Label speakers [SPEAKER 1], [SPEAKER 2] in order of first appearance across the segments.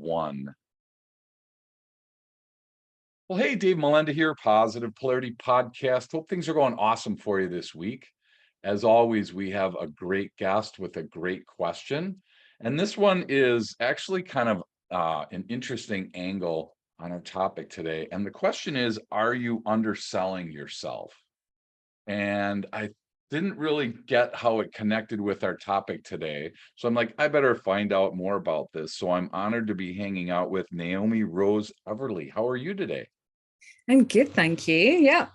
[SPEAKER 1] 1. Well, hey, Dave Melenda here, Positive Polarity Podcast. Hope things are going awesome for you this week. As always, we have a great guest with a great question. And this one is actually kind of an interesting angle on our topic today. And the question is, are you underselling yourself? And I didn't really get how it connected with our topic today. So I'm like, I better find out more about this. So I'm honored to be hanging out with Naomi Rose Everly. How are you today?
[SPEAKER 2] I'm good, thank you. Yeah.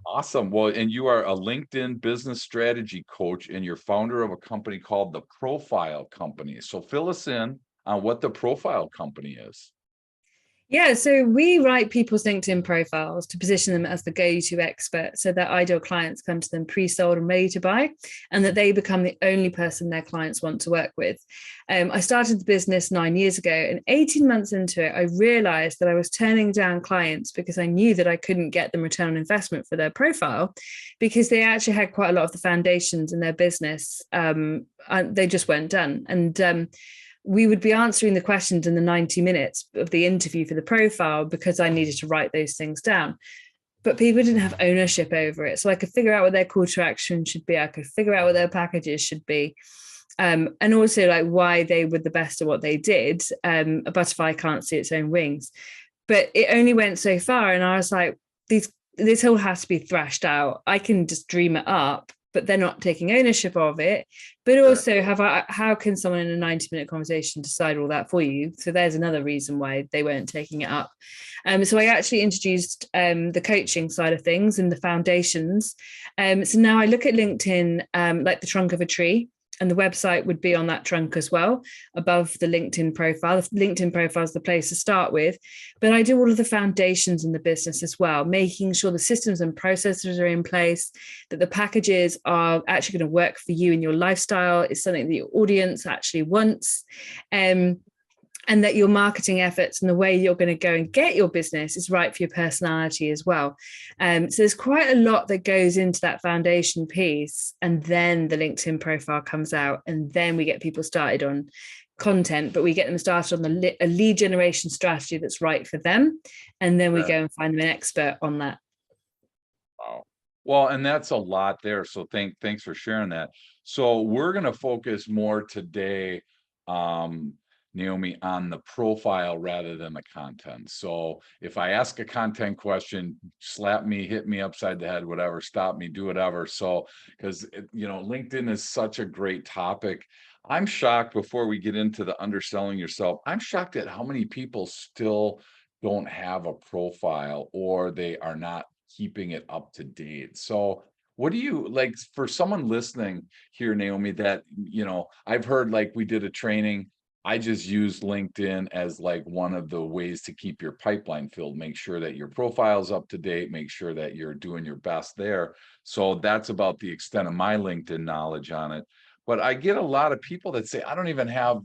[SPEAKER 1] Awesome. Well, and you are a LinkedIn business strategy coach and you're founder of a company called the Profile Company. So fill us in on what the Profile Company is.
[SPEAKER 2] Yeah, so we write people's LinkedIn profiles to position them as the go-to expert so that ideal clients come to them pre-sold and ready to buy, and that they become the only person their clients want to work with. I started the business 9 years ago, and 18 months into it, I realized that I was turning down clients because I knew that I couldn't get them return on investment for their profile because they actually had quite a lot of the foundations in their business. And they just weren't done. And we would be answering the questions in the 90 minutes of the interview for the profile because I needed to write those things down. But people didn't have ownership over it. So I could figure out what their call to action should be. I could figure out what their packages should be. And also like why they were the best at what they did. A butterfly can't see its own wings. But it only went so far. And I was like, this all has to be thrashed out. I can just dream it up, but they're not taking ownership of it. But also, how can someone in a 90-minute conversation decide all that for you? So there's another reason why they weren't taking it up. So I actually introduced the coaching side of things and the foundations. So now I look at LinkedIn like the trunk of a tree. And the website would be on that trunk as well, above the LinkedIn profile. The LinkedIn profile is the place to start with. But I do all of the foundations in the business as well, making sure the systems and processes are in place, that the packages are actually going to work for you and your lifestyle. It's something that your audience actually wants. And that your marketing efforts and the way you're going to go and get your business is right for your personality as well. So there's quite a lot that goes into that foundation piece. And then the LinkedIn profile comes out, and then we get people started on content, but we get them started on a lead generation strategy that's right for them. And then we go and find them an expert on that.
[SPEAKER 1] Wow. Well, and that's a lot there. So thanks for sharing that. So we're going to focus more today, Naomi, on the profile rather than the content. So if I ask a content question, slap me, hit me upside the head, whatever, stop me, do whatever. So, because, LinkedIn is such a great topic. I'm shocked before we get into the underselling yourself. I'm shocked at how many people still don't have a profile or they are not keeping it up to date. So what do you like for someone listening here, Naomi, that, I've heard like we did a training. I just use LinkedIn as like one of the ways to keep your pipeline filled, make sure that your profile's up to date, make sure that you're doing your best there. So that's about the extent of my LinkedIn knowledge on it. But I get a lot of people that say, I don't even have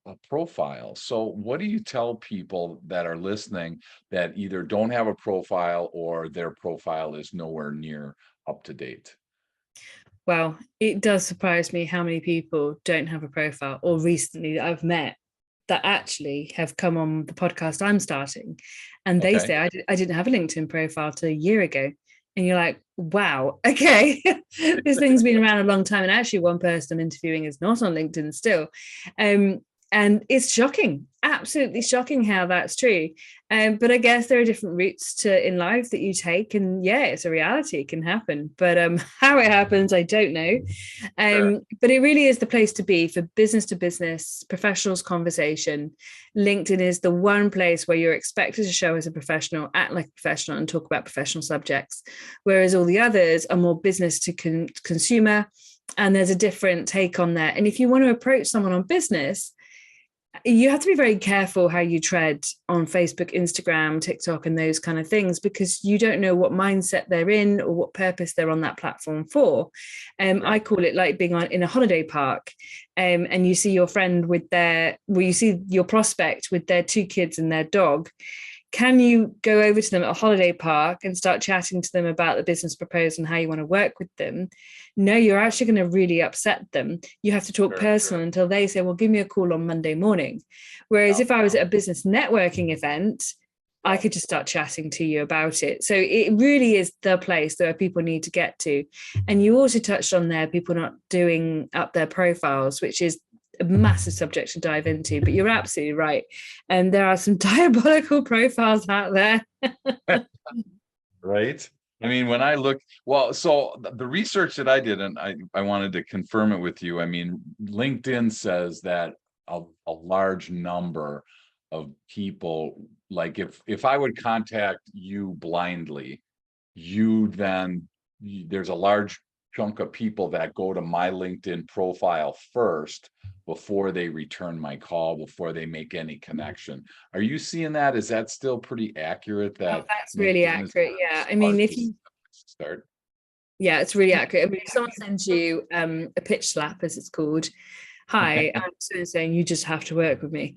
[SPEAKER 1] a profile. So what do you tell people that are listening that either don't have a profile or their profile is nowhere near up to date?
[SPEAKER 2] Well, it does surprise me how many people don't have a profile, or recently that I've met that actually have come on the podcast I'm starting. And they say, I didn't have a LinkedIn profile till a year ago. And you're like, wow, okay, this thing's been around a long time. And actually one person I'm interviewing is not on LinkedIn still. And it's shocking, absolutely shocking how that's true. But I guess there are different routes in life that you take. And yeah, it's a reality. It can happen. But how it happens, I don't know. But it really is the place to be for business to business, professionals conversation. LinkedIn is the one place where you're expected to show as a professional, act like a professional, and talk about professional subjects. Whereas all the others are more business to consumer. And there's a different take on that. And if you want to approach someone on business, you have to be very careful how you tread on Facebook, Instagram, TikTok, and those kind of things, because you don't know what mindset they're in or what purpose they're on that platform for. I call it like being in a holiday park, and you see your friend you see your prospect with their 2 kids and their dog. Can you go over to them at a holiday park and start chatting to them about the business proposal and how you want to work with them? No, you're actually going to really upset them. You have to talk
[SPEAKER 1] Sure.
[SPEAKER 2] personal until they say, well, give me a call on Monday morning. Whereas
[SPEAKER 1] Yeah.
[SPEAKER 2] if I was at a business networking event, I
[SPEAKER 1] Yeah.
[SPEAKER 2] could just start chatting to you about it. So it really is the place that people need to get to. And you also touched on there, people not doing up their profiles, which is a massive subject to dive into, but you're absolutely right. And there are some diabolical profiles out there.
[SPEAKER 1] Right. I mean, when I look, well, so the research that I did, and I wanted to confirm it with you. I mean, LinkedIn says that a large number of people, like if I would contact you blindly, you then there's a large chunk of people that go to my LinkedIn profile first before they return my call, before they make any connection. Are you seeing that? Is that still pretty accurate
[SPEAKER 2] Oh,
[SPEAKER 1] that
[SPEAKER 2] that's really
[SPEAKER 1] LinkedIn is
[SPEAKER 2] accurate. Yeah. I mean,
[SPEAKER 1] smart
[SPEAKER 2] if
[SPEAKER 1] to
[SPEAKER 2] you,
[SPEAKER 1] start?
[SPEAKER 2] yeah, it's really accurate. I mean, if someone sends you a pitch slap, as it's called, hi, I'm so saying you just have to work with me.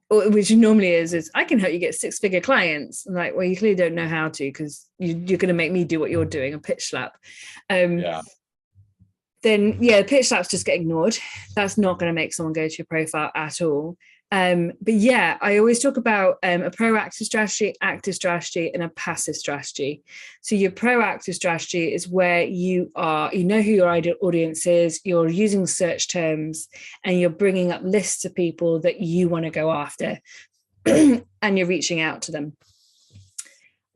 [SPEAKER 2] Which normally is I can help you get 6-figure clients. I'm like, well, you clearly don't know how to, because you're going to make me do what you're doing, a pitch slap.
[SPEAKER 1] Yeah,
[SPEAKER 2] Then yeah, pitch slaps just get ignored. That's not going to make someone go to your profile at all. But yeah, I always talk about a proactive strategy, active strategy, and a passive strategy. So your proactive strategy is where you know who your ideal audience is, you're using search terms, and you're bringing up lists of people that you want to go after, and you're reaching out to them.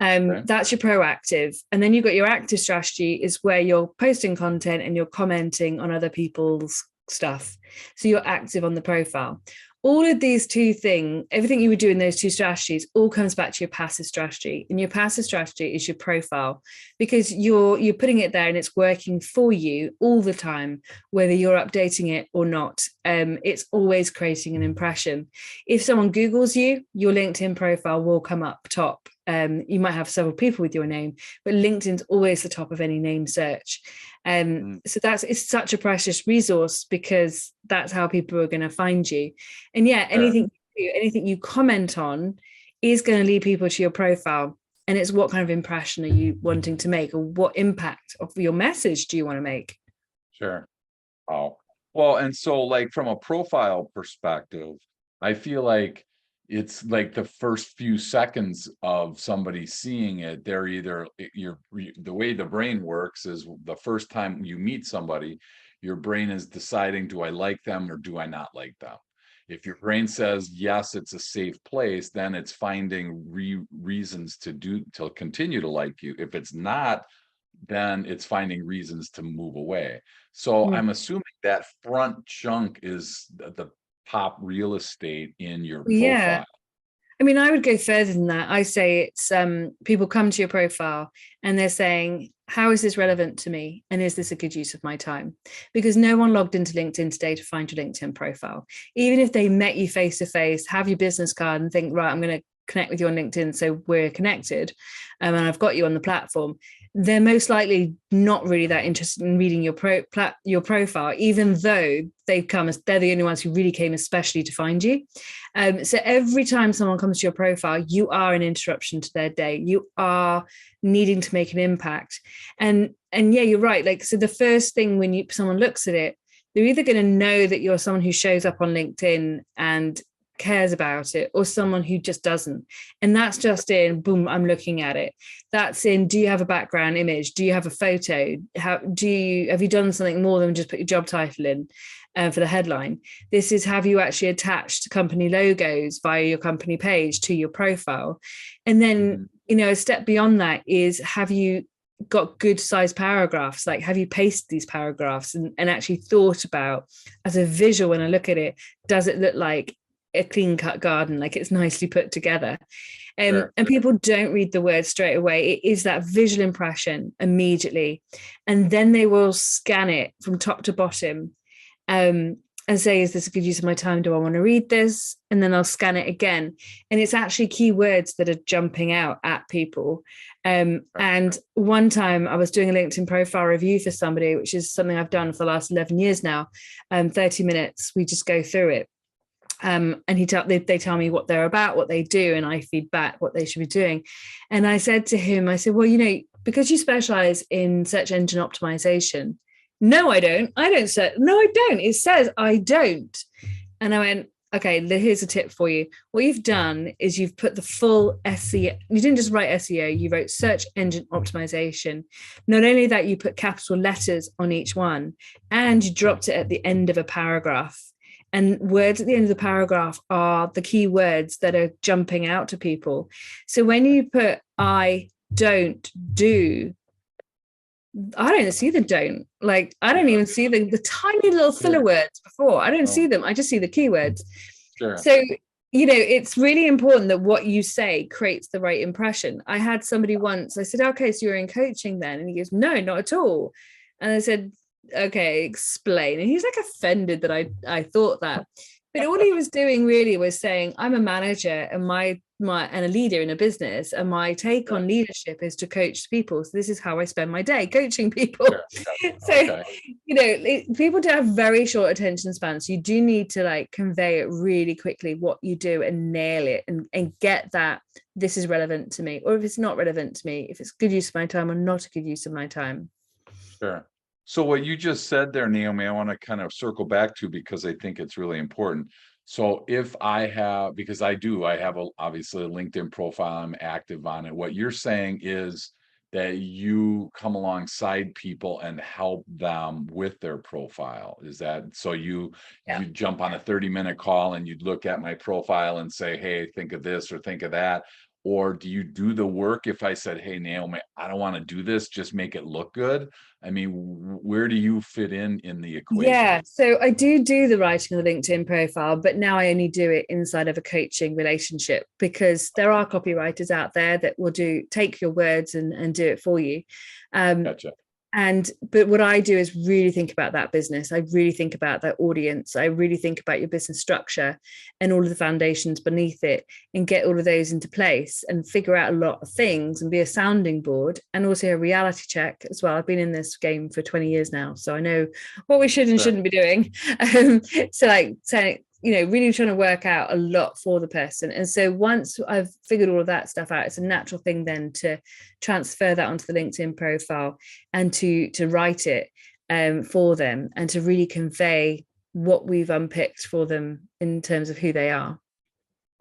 [SPEAKER 1] okay.
[SPEAKER 2] That's your proactive. And then you've got your active strategy, is where you're posting content and you're commenting on other people's stuff. So you're active on the profile. All of these two things, everything you would do in those two strategies, all comes back to your passive strategy. And your passive strategy is your profile, because you're putting it there and it's working for you all the time, whether you're updating it or not. It's always creating an impression. If someone Googles you, your LinkedIn profile will come up top. You might have several people with your name, but LinkedIn's always the top of any name search. So it's such a precious resource, because that's how people are going to find you. And yeah,
[SPEAKER 1] Sure.
[SPEAKER 2] anything you comment on is going to lead people to your profile. And it's what kind of impression are you wanting to make, or what impact of your message do you want to make?
[SPEAKER 1] Sure. Oh, well, and so like from a profile perspective, I feel like it's like the first few seconds of somebody seeing it, they're either the way the brain works is the first time you meet somebody, your brain is deciding, do I like them or do I not like them? If your brain says yes, it's a safe place, then it's finding reasons to continue to like you. If it's not, then it's finding reasons to move away. So
[SPEAKER 2] Mm.
[SPEAKER 1] I'm assuming that front chunk is the top real estate in your
[SPEAKER 2] Yeah.
[SPEAKER 1] profile.
[SPEAKER 2] I mean, I would go further than that. I say it's people come to your profile and they're saying, how is this relevant to me? And is this a good use of my time? Because no one logged into LinkedIn today to find your LinkedIn profile. Even if they met you face to face, have your business card and think, right, I'm going to connect with you on LinkedIn, so we're connected, and I've got you on the platform, they're most likely not really that interested in reading your profile, even though they're the only ones who really came especially to find you. So every time someone comes to your profile, you are an interruption to their day. You are needing to make an impact. And yeah, you're right. Like, so the first thing when someone looks at it, they're either going to know that you're someone who shows up on LinkedIn and cares about it, or someone who just doesn't. And that's just in, boom, I'm looking at it. That's in, do you have a background image? Do you have a photo? Have you done something more than just put your job title in for the headline? This is, have you actually attached company logos via your company page to your profile? And then, a step beyond that is, have you got good sized paragraphs? Like, have you pasted these paragraphs and actually thought about, as a visual, when I look at it, does it look like a clean cut garden, like it's nicely put together?
[SPEAKER 1] Sure.
[SPEAKER 2] And people don't read the words straight away. It is that visual impression immediately, and then they will scan it from top to bottom, and say, is this a good use of my time? Do I want to read this? And then I'll scan it again, and it's actually keywords that are jumping out at people. And one time I was doing a LinkedIn profile review for somebody, which is something I've done for the last 11 years now. 30 minutes, we just go through it. And they tell me what they're about, what they do, and I feed back what they should be doing. And I said to him, I said, well, because you specialize in search engine optimization. No, I don't. I don't say, no, I don't. It says I don't. And I went, okay, here's a tip for you. What you've done is you've put the full SEO. You didn't just write SEO, you wrote search engine optimization. Not only that, you put capital letters on each one, and you dropped it at the end of a paragraph. And words at the end of the paragraph are the key words that are jumping out to people. So when you put I don't do, I don't see the don't. Like, I don't even see the tiny little filler words before. I don't see them. I just see the keywords.
[SPEAKER 1] Sure.
[SPEAKER 2] So, it's really important that what you say creates the right impression. I had somebody once, I said, okay, so you're in coaching then? And he goes, no, not at all. And I said, okay, explain. And he's like offended that I thought that. But all he was doing really was saying, I'm a manager and my and a leader in a business, and my take on leadership is to coach people. So this is how I spend my day, coaching people. Sure. So people do have very short attention spans. You do need to convey it really quickly, what you do, and nail it, and get that this is relevant to me, or if it's not relevant to me, if it's good use of my time or not a good use of my time.
[SPEAKER 1] Sure. So what you just said there, Naomi, I want to kind of circle back to, because I think it's really important. So if I have, because I have obviously a LinkedIn profile, I'm active on it. What you're saying is that you come alongside people and help them with their profile. Is that so? You jump on a 30-minute call and you'd look at my profile and say, hey, think of this or think of that. Or do you do the work? If I said, hey, Naomi, I don't want to do this, just make it look good. I mean, where do you fit in the equation?
[SPEAKER 2] Yeah, so I do the writing of the LinkedIn profile, but now I only do it inside of a coaching relationship, because there are copywriters out there that will take your words and do it for you.
[SPEAKER 1] Gotcha.
[SPEAKER 2] But what I do is really think about that business. I really think about that audience. I really think about your business structure and all of the foundations beneath it, and get all of those into place and figure out a lot of things and be a sounding board, and also a reality check as well. I've been in this game for 20 years now, so I know what we should and shouldn't be doing. Really trying to work out a lot for the person. And so once I've figured all of that stuff out, it's a natural thing then to transfer that onto the LinkedIn profile and to write it for them, and to really convey what we've unpicked for them in terms of who they are.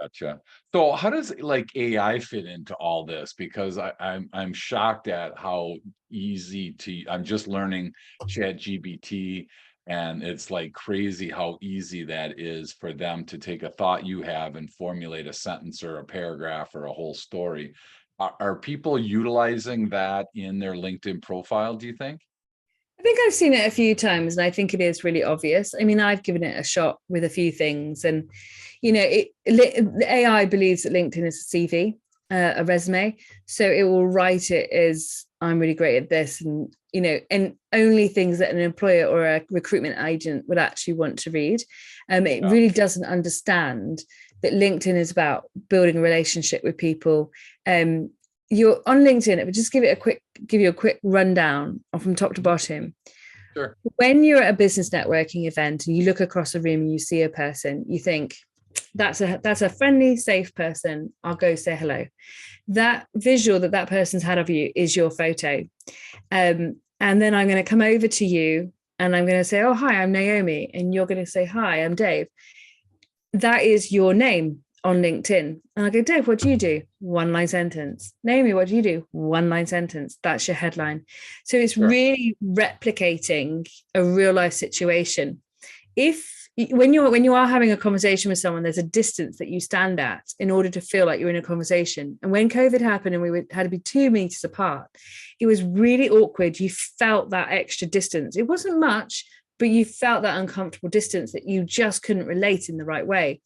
[SPEAKER 1] Gotcha. So how does AI fit into all this? Because I'm shocked at how easy I'm just learning ChatGPT, and it's crazy how easy that is for them to take a thought you have and formulate a sentence or a paragraph or a whole story. Are people utilizing that in their LinkedIn profile, do you think?
[SPEAKER 2] I think I've seen it a few times, and I think it is really obvious. I mean, I've given it a shot with a few things, and the AI believes that LinkedIn is a CV, a resume, so it will write it as, I'm really great at this, and and only things that an employer or a recruitment agent would actually want to read. It really doesn't understand that LinkedIn is about building a relationship with people. You're on LinkedIn, it would just give you a quick rundown from top to bottom.
[SPEAKER 1] Sure.
[SPEAKER 2] When you're at a business networking event and you look across the room and you see a person, you think, that's a friendly, safe person. I'll go say hello. That visual that person's had of you is your photo. And then I'm going to come over to you and I'm going to say, oh, hi, I'm Naomi. And you're going to say, hi, I'm Dave. That is your name on LinkedIn. And I go, Dave, what do you do? One line sentence. Naomi, what do you do? One line sentence. That's your headline. So it's really replicating a real life situation. When you are having a conversation with someone, there's a distance that you stand at in order to feel like you're in a conversation. And when COVID happened and had to be 2 meters apart, it was really awkward. You felt that extra distance. It wasn't much, but you felt that uncomfortable distance that you just couldn't relate in the right way.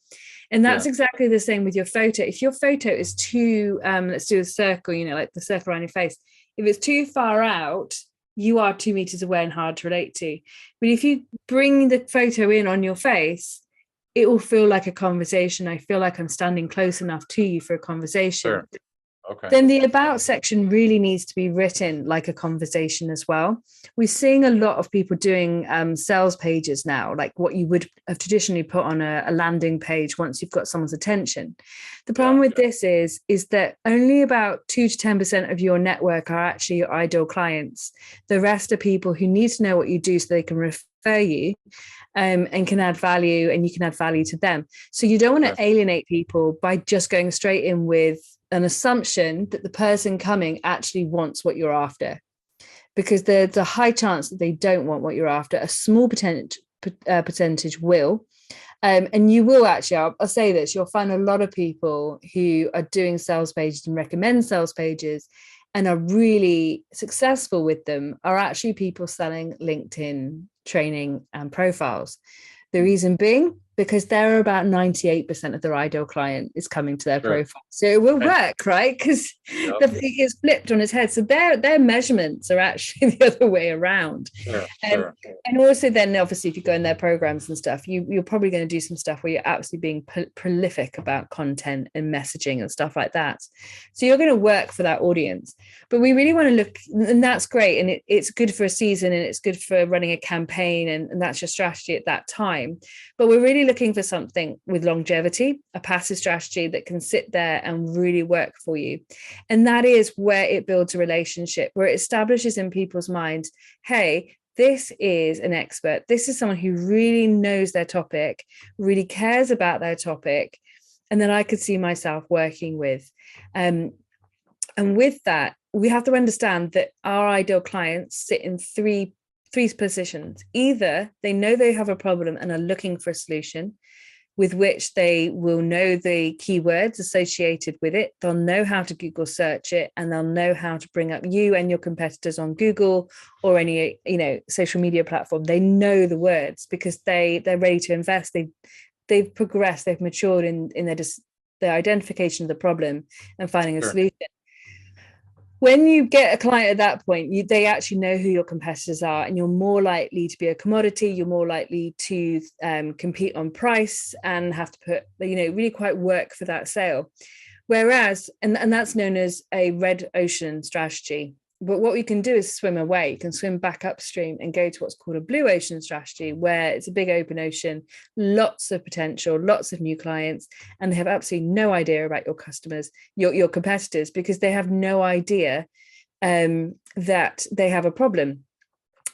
[SPEAKER 2] And that's exactly the same with your photo. If your photo is too, let's do a circle, like the circle around your face. If it's too far out, you are 2 meters away and hard to relate to. But if you bring the photo in on your face, it will feel like a conversation. I feel like I'm standing close enough to you for a conversation.
[SPEAKER 1] Okay.
[SPEAKER 2] then the about section really needs to be written like a conversation as well. We're seeing a lot of people doing sales pages now, like what you would have traditionally put on a landing page once you've got someone's attention. The problem
[SPEAKER 1] Yeah.
[SPEAKER 2] with this is that only about 2 to 10% of your network are actually your ideal clients. The rest are people who need to know what you do so they can refer you, and can add value, and you can add value to them. So you don't want
[SPEAKER 1] Okay.
[SPEAKER 2] to alienate people by just going straight in with an assumption that the person coming actually wants what you're after, because there's a high chance that they don't want what you're after. A small percentage will. And you will actually, I'll say this, you'll find a lot of people who are doing sales pages and recommend sales pages and are really successful with them are actually people selling LinkedIn training and profiles. The reason being, because they're about 98% of their ideal client is coming to their
[SPEAKER 1] Sure.
[SPEAKER 2] profile. So it will
[SPEAKER 1] Okay.
[SPEAKER 2] work, right? Because
[SPEAKER 1] Yep.
[SPEAKER 2] it's flipped on its head. So their measurements are actually the other way around.
[SPEAKER 1] Sure.
[SPEAKER 2] Um,
[SPEAKER 1] Sure.
[SPEAKER 2] and also then obviously if you go in their programs and stuff, you're probably going to do some stuff where you're absolutely being prolific about content and messaging and stuff like that. So you're going to work for that audience. But we really want to look, and that's great. And it's good for a season and it's good for running a campaign, and that's your strategy at that time. But we're really looking for something with longevity, a passive strategy that can sit there and really work for you. And that is where it builds a relationship, where it establishes in people's minds, hey, this is an expert. This is someone who really knows their topic, really cares about their topic, and then I could see myself working with. And with that, we have to understand that our ideal clients sit in three positions. Either they know they have a problem and are looking for a solution, with which they will know the keywords associated with it. They'll know how to Google search it, and they'll know how to bring up you and your competitors on Google or any social media platform. They know the words because they're ready to invest. They've progressed. They've matured in their identification of the problem and finding a
[SPEAKER 1] Sure.
[SPEAKER 2] solution. When you get a client at that point, they actually know who your competitors are, and you're more likely to be a commodity. You're more likely to compete on price and have to put, really quite work for that sale. Whereas, and that's known as a red ocean strategy. But what we can do is swim away. You can swim back upstream and go to what's called a blue ocean strategy, where it's a big open ocean, lots of potential, lots of new clients, and they have absolutely no idea about your customers, your competitors, because they have no idea that they have a problem.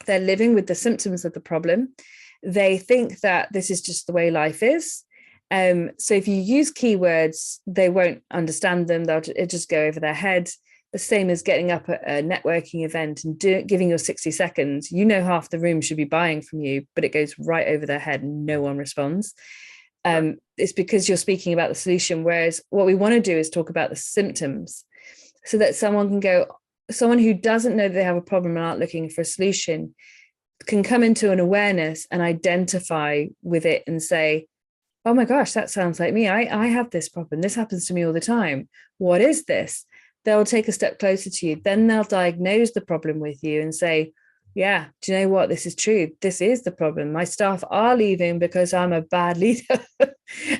[SPEAKER 2] They're living with the symptoms of the problem. They think that this is just the way life is. So if you use keywords, they won't understand them. They'll just go over their head. The same as getting up at a networking event and giving your 60 seconds. Half the room should be buying from you, but it goes right over their head and no one responds. It's because you're speaking about the solution. Whereas what we want to do is talk about the symptoms, so that someone who doesn't know that they have a problem and aren't looking for a solution can come into an awareness and identify with it and say, oh my gosh, that sounds like me. I have this problem. This happens to me all the time. What is this? They'll take a step closer to you. Then they'll diagnose the problem with you and say, yeah, do you know what? This is true. This is the problem. My staff are leaving because I'm a bad leader.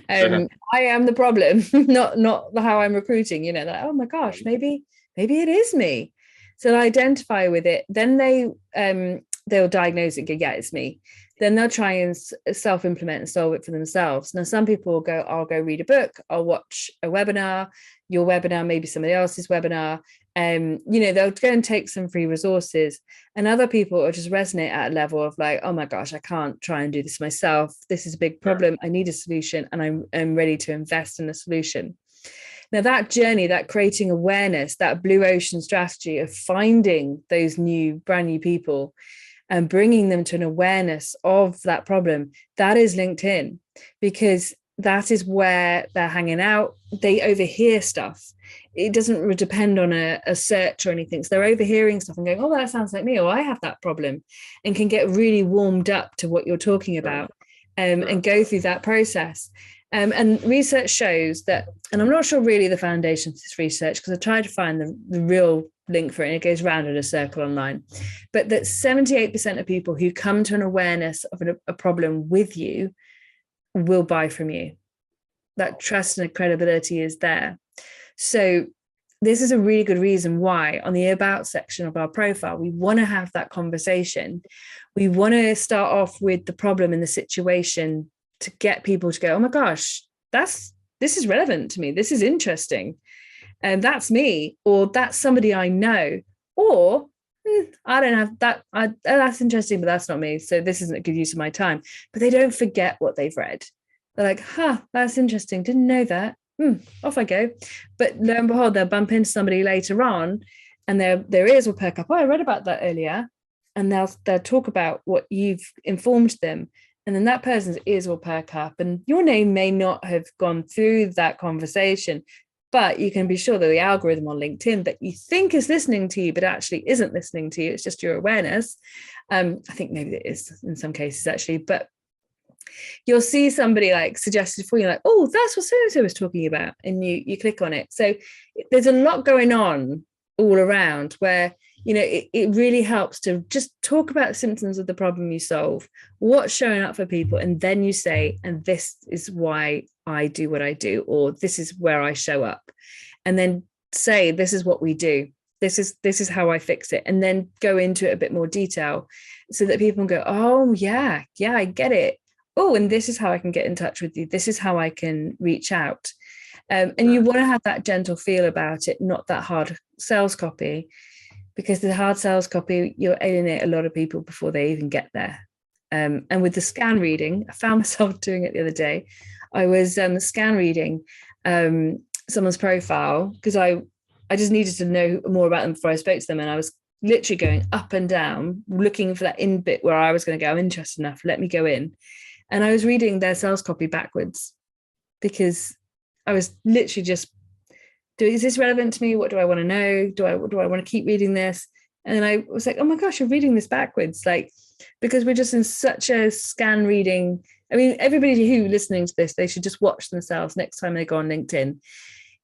[SPEAKER 2] I am the problem, not how I'm recruiting. Like, oh my gosh, maybe it is me. So they'll identify with it. Then they'll diagnose it and go, yeah, it's me. Then they'll try and self-implement and solve it for themselves. Now, some people will go, I'll go read a book, I'll watch a webinar, your webinar, maybe somebody else's webinar. They'll go and take some free resources. And other people will just resonate at a level of like, oh my gosh, I can't try and do this myself. This is a big problem. I need a solution, and I'm ready to invest in a solution. Now, that journey, that creating awareness, that blue ocean strategy of finding those brand new people and bringing them to an awareness of that problem, that is LinkedIn, because that is where they're hanging out. They overhear stuff. It doesn't depend on a search or anything. So they're overhearing stuff and going, oh, that sounds like me, or I have that problem, and can get really warmed up to what you're talking about, and go through that process. And research shows that, and I'm not sure really the foundation of this research, because I tried to find the real link for it, and it goes round in a circle online, but that 78% of people who come to an awareness of a problem with you will buy from you. That trust and credibility is there. So this is a really good reason why on the about section of our profile, we want to have that conversation. We want to start off with the problem and the situation to get people to go, oh my gosh, this is relevant to me. This is interesting. And that's me, or that's somebody I know, or I don't have that. That's interesting, but that's not me. So this isn't a good use of my time. But they don't forget what they've read. They're like, that's interesting. Didn't know that. Off I go. But lo and behold, they'll bump into somebody later on and their ears will perk up. Oh, I read about that earlier. And they'll talk about what you've informed them. And then that person's ears will perk up. And your name may not have gone through that conversation, but you can be sure that the algorithm on LinkedIn that you think is listening to you, but actually isn't listening to you. It's just your awareness. I think maybe it is in some cases, actually. But you'll see somebody like suggested for you, like, oh, that's what so-and-so was talking about. And you click on it. So there's a lot going on all around where, it really helps to just talk about symptoms of the problem you solve, what's showing up for people. And then you say, and this is why I do what I do, or this is where I show up. And then say, this is what we do. This is how I fix it. And then go into it a bit more detail so that people can go, oh, yeah, I get it. Oh, and this is how I can get in touch with you. This is how I can reach out. And you want to have that gentle feel about it, not that hard sales copy, because the hard sales copy, you'll alienate a lot of people before they even get there. And with the scan reading, I found myself doing it the other day. I was scan reading someone's profile because I just needed to know more about them before I spoke to them. And I was literally going up and down, looking for that in bit where I was going to go, I'm interested enough, let me go in. And I was reading their sales copy backwards because I was literally just, is this relevant to me? What do I want to know? Do I want to keep reading this? And then I was like, oh my gosh, you're reading this backwards. Like, because we're just in such a scan reading. I mean, everybody who listening to this, they should just watch themselves next time they go on LinkedIn.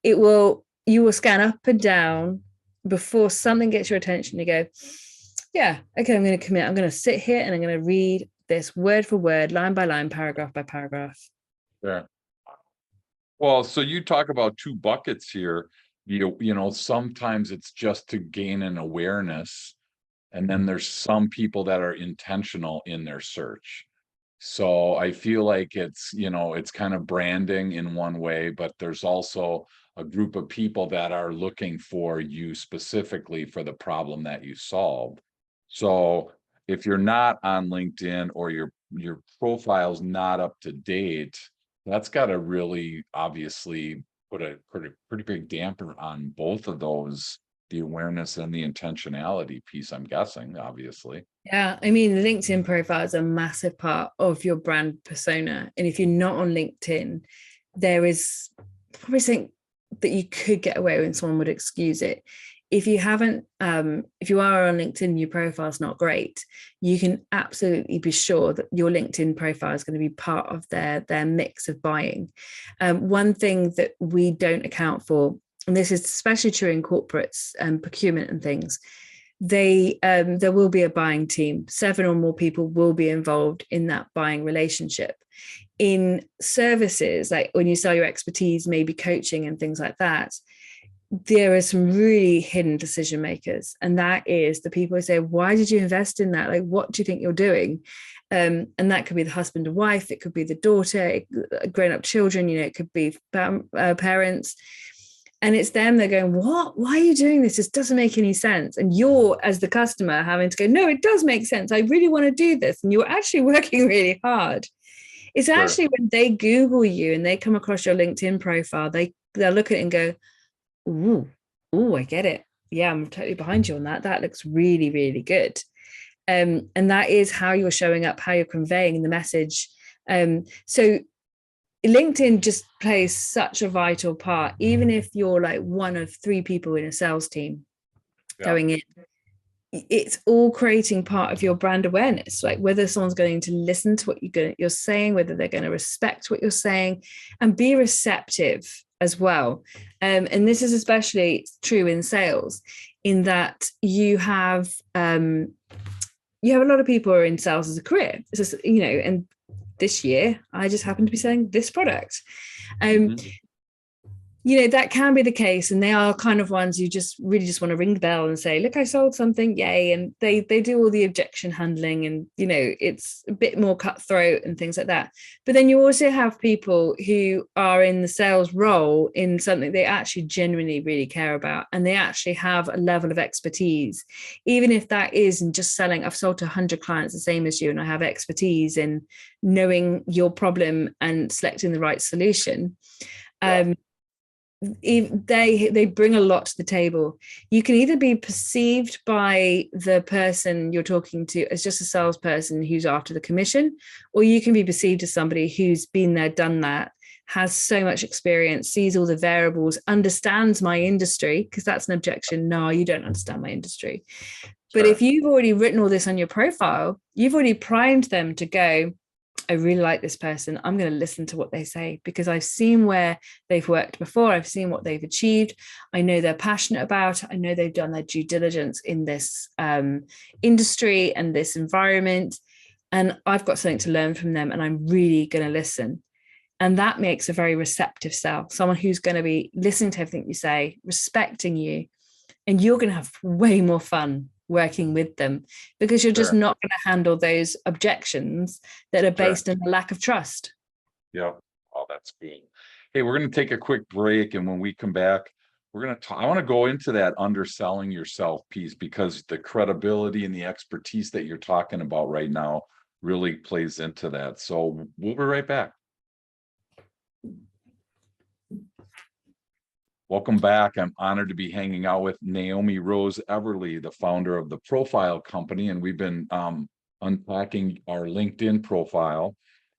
[SPEAKER 2] You will scan up and down before something gets your attention. You go, yeah, okay, I'm going to commit. I'm going to sit here and I'm going to read this word for word, line by line, paragraph by paragraph.
[SPEAKER 1] Yeah. Well, so you talk about two buckets here. Sometimes it's just to gain an awareness. And then there's some people that are intentional in their search. So I feel like it's kind of branding in one way, but there's also a group of people that are looking for you specifically for the problem that you solve. So if you're not on LinkedIn or your profile's not up to date, that's got to really obviously put a pretty big damper on both of those, the awareness and the intentionality piece, I'm guessing, obviously.
[SPEAKER 2] Yeah, I mean, the LinkedIn profile is a massive part of your brand persona. And if you're not on LinkedIn, there is probably something that you could get away with and someone would excuse it. If you haven't, if you are on LinkedIn, your profile is not great, you can absolutely be sure that your LinkedIn profile is going to be part of their mix of buying. One thing that we don't account for, and this is especially true in corporates and procurement and things, there will be a buying team. 7 or more people will be involved in that buying relationship. In services, like when you sell your expertise, maybe coaching and things like that, there are some really hidden decision makers, and that is the people who say, why did you invest in that? Like, what do you think you're doing? And that could be the husband and wife, it could be the daughter, grown-up children, it could be parents. And it's them, they're going, what? Why are you doing this? This doesn't make any sense. And you're, as the customer, having to go, no, it does make sense. I really want to do this. And you're actually working really hard. It's
[SPEAKER 1] Sure.
[SPEAKER 2] actually when they Google you and they come across your LinkedIn profile, they'll look at it and go, ooh, I get it. Yeah, I'm totally behind you on that. That looks really, really good. And that is how you're showing up, how you're conveying the message. So LinkedIn just plays such a vital part, even if you're like one of 3 people in a sales team going in. It's all creating part of your brand awareness, like whether someone's going to listen to what you're saying, whether they're going to respect what you're saying, and be receptive as well. And this is especially true in sales, in that you have a lot of people who are in sales as a career. It's just, and this year I just happen to be selling this product. That can be the case, and they are kind of ones you just really just want to ring the bell and say, look, I sold something, yay. And they do all the objection handling, and it's a bit more cutthroat and things like that. But then you also have people who are in the sales role in something they actually genuinely really care about, and they actually have a level of expertise, even if that is in just selling. I've sold to 100 clients the same as you, and I have expertise in knowing your problem and selecting the right solution.
[SPEAKER 1] Yeah.
[SPEAKER 2] They bring a lot to the table. You can either be perceived by the person you're talking to as just a salesperson who's after the commission, or you can be perceived as somebody who's been there, done that, has so much experience, sees all the variables, understands my industry, because that's an objection. No, you don't understand my industry. But if
[SPEAKER 1] Sure.
[SPEAKER 2] you've already written all this on your profile, you've already primed them to go, I really like this person. I'm going to listen to what they say, because I've seen where they've worked before. I've seen what they've achieved. I know they're passionate about it. I know they've done their due diligence in this industry and this environment. And I've got something to learn from them, and I'm really going to listen. And that makes a very receptive sell, someone who's going to be listening to everything you say, respecting you, and you're going to have way more fun working with them, because you're just
[SPEAKER 1] Sure.
[SPEAKER 2] not going to handle those objections that are
[SPEAKER 1] Sure.
[SPEAKER 2] based on a lack of trust.
[SPEAKER 1] Yeah. Oh, that's good. Hey, we're going to take a quick break, and when we come back, we're going to talk. I want to go into that underselling yourself piece, because the credibility and the expertise that you're talking about right now really plays into that. So we'll be right back. Welcome back. I'm honored to be hanging out with Naomi Rose Everly, the founder of the Profile Company, and we've been unpacking our LinkedIn profile.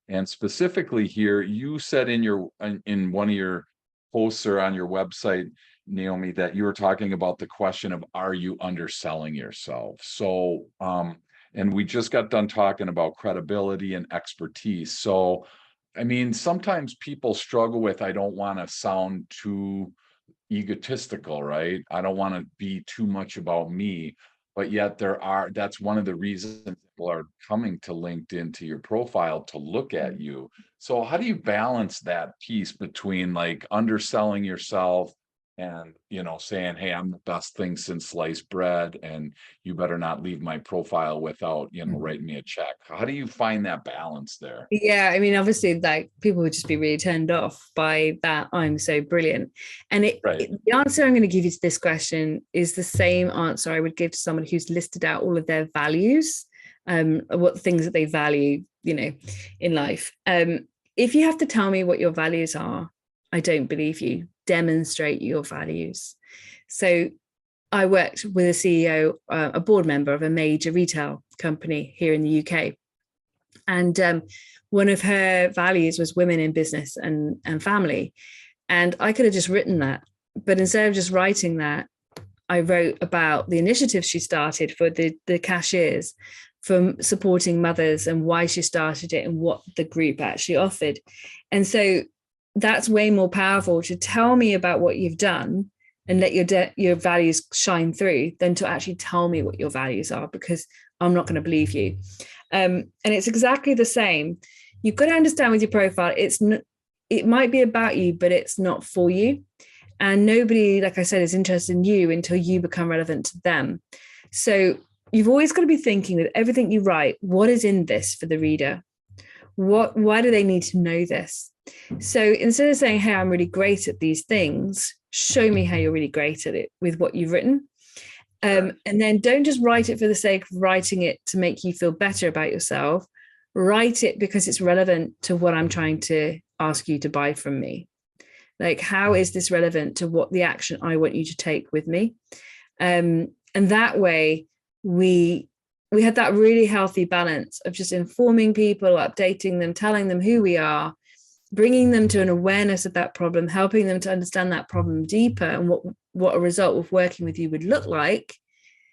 [SPEAKER 1] And specifically here, you said in one of your posts or on your website, Naomi, that you were talking about the question of, are you underselling yourself? So, and we just got done talking about credibility and expertise. So, I mean, sometimes people struggle with, I don't want to sound too egotistical, right? I don't want to be too much about me, but yet that's one of the reasons people are coming to LinkedIn, to your profile, to look at you. So how do you balance that piece between like underselling yourself and, saying, hey, I'm the best thing since sliced bread, and you better not leave my profile without, writing me a check? How do you find that balance there?
[SPEAKER 2] Yeah, I mean, obviously, like people would just be really turned off by that. I'm so brilliant. And
[SPEAKER 1] Right.
[SPEAKER 2] the answer I'm going to give you to this question is the same answer I would give to someone who's listed out all of their values, what things that they value, in life. If you have to tell me what your values are, I don't believe you. Demonstrate your values. So I worked with a CEO, a board member of a major retail company here in the UK. And one of her values was women in business and family. And I could have just written that. But instead of just writing that, I wrote about the initiatives she started for the cashiers, for supporting mothers, and why she started it and what the group actually offered. And so that's way more powerful to tell me about what you've done and let your values shine through, than to actually tell me what your values are, because I'm not going to believe you. And it's exactly the same. You've got to understand with your profile, it might be about you, but it's not for you. And nobody, like I said, is interested in you until you become relevant to them. So you've always got to be thinking with everything you write, what is in this for the reader? Why do they need to know this? So instead of saying, hey, I'm really great at these things, show me how you're really great at it with what you've written. And then don't just write it for the sake of writing it to make you feel better about yourself. Write it because it's relevant to what I'm trying to ask you to buy from me. Like, how is this relevant to what the action I want you to take with me? And that way we had that really healthy balance of just informing people, updating them, telling them who we are, bringing them to an awareness of that problem, helping them to understand that problem deeper, and what a result of working with you would look like.